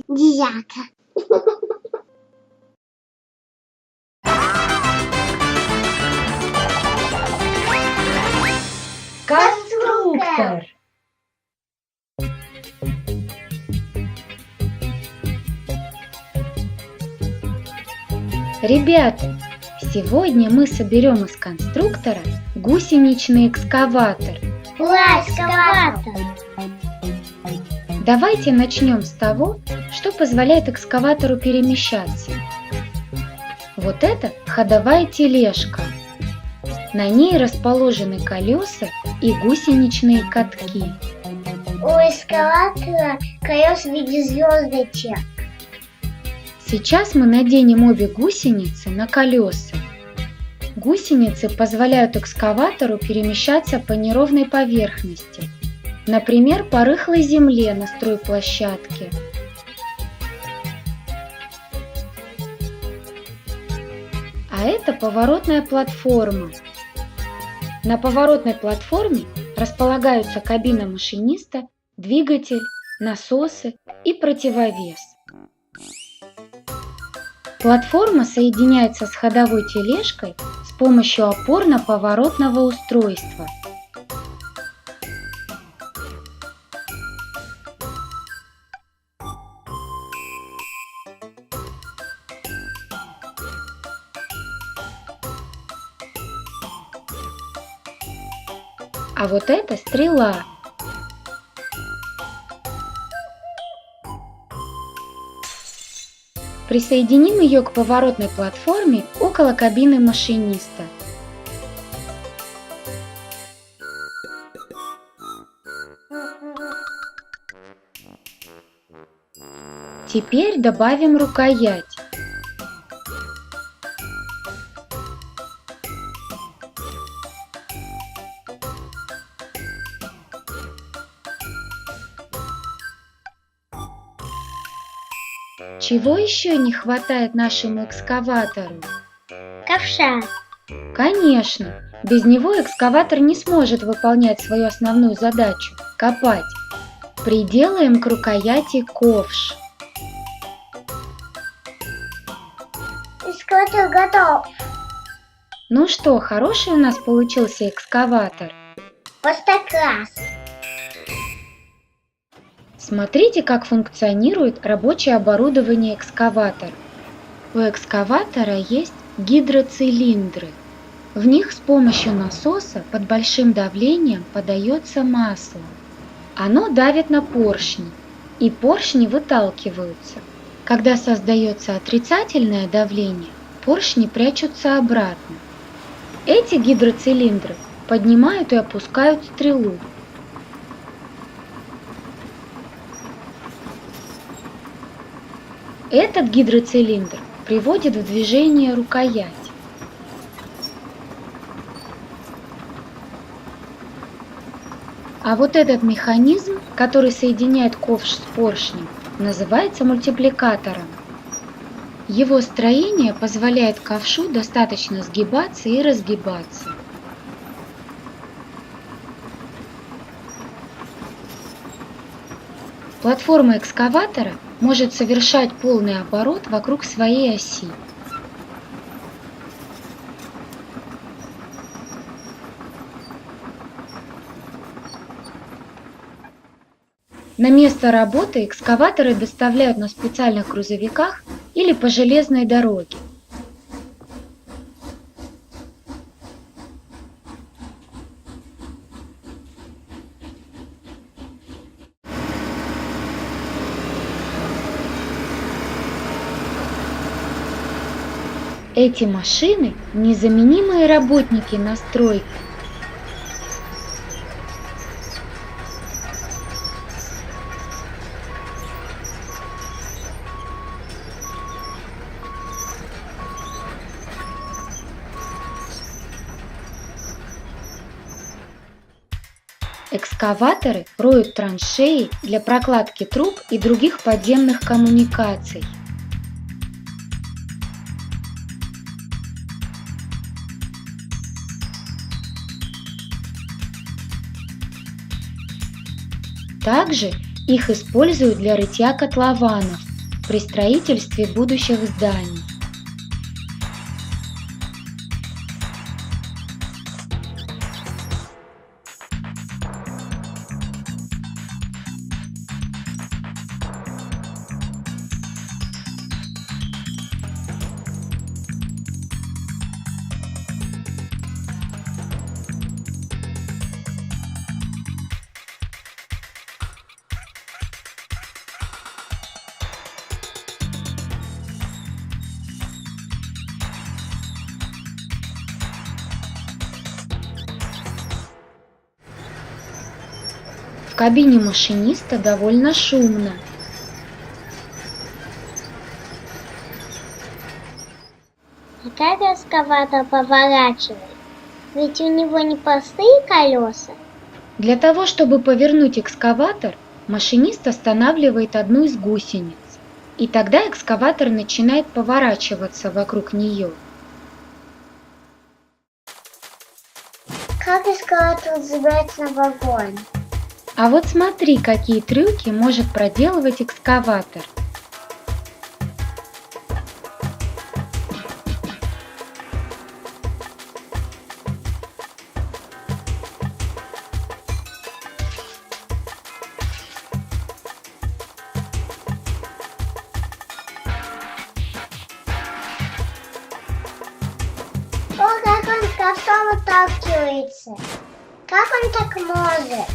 дьяка. Конструктор. Ребята, сегодня мы соберем из конструктора гусеничный экскаватор. Ура, экскаватор! Давайте начнем с того, что позволяет экскаватору перемещаться. Вот это ходовая тележка. На ней расположены колеса и гусеничные катки. У экскаватора колес в виде звездочек. Сейчас мы наденем обе гусеницы на колеса. Гусеницы позволяют экскаватору перемещаться по неровной поверхности, например, по рыхлой земле на стройплощадке. А это поворотная платформа. На поворотной платформе располагаются кабина машиниста, двигатель, насосы и противовес. Платформа соединяется с ходовой тележкой с помощью опорно-поворотного устройства. А вот это стрела. Присоединим ее к поворотной платформе около кабины машиниста. Теперь добавим рукоять. Чего еще не хватает нашему экскаватору? Ковша. Конечно, без него экскаватор не сможет выполнять свою основную задачу – копать. Приделаем к рукояти ковш. Экскаватор готов. Ну что, хороший у нас получился экскаватор? Просто класс. Смотрите, как функционирует рабочее оборудование экскаватора. У экскаватора есть гидроцилиндры. В них с помощью насоса под большим давлением подается масло. Оно давит на поршни, и поршни выталкиваются. Когда создается отрицательное давление, поршни прячутся обратно. Эти гидроцилиндры поднимают и опускают стрелу. Этот гидроцилиндр приводит в движение рукоять. А вот этот механизм, который соединяет ковш с поршнем, называется мультипликатором. Его строение позволяет ковшу достаточно сгибаться и разгибаться. Платформа экскаватора может совершать полный оборот вокруг своей оси. На место работы экскаваторы доставляют на специальных грузовиках или по железной дороге. Эти машины – незаменимые работники на стройке. Экскаваторы роют траншеи для прокладки труб и других подземных коммуникаций. Также Их используют для рытья котлованов при строительстве будущих зданий. В кабине машиниста довольно шумно. А как экскаватор поворачивает? Ведь у него не простые колеса. Для того, чтобы повернуть экскаватор, машинист останавливает одну из гусениц, и тогда экскаватор начинает поворачиваться вокруг нее. Как экскаватор забирается на вагон? А вот смотри, какие трюки может проделывать экскаватор. О, как он с ковшом отталкивается. Как он так может?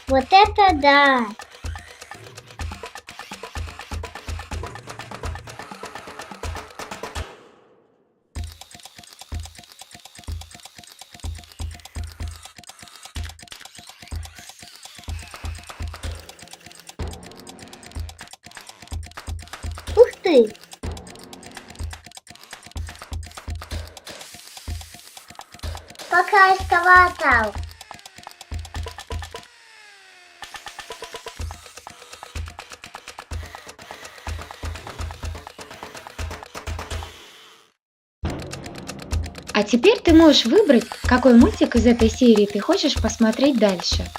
Вот это да! Ух ты! Пока экскаватор! А теперь ты можешь выбрать, какой мультик из этой серии ты хочешь посмотреть дальше.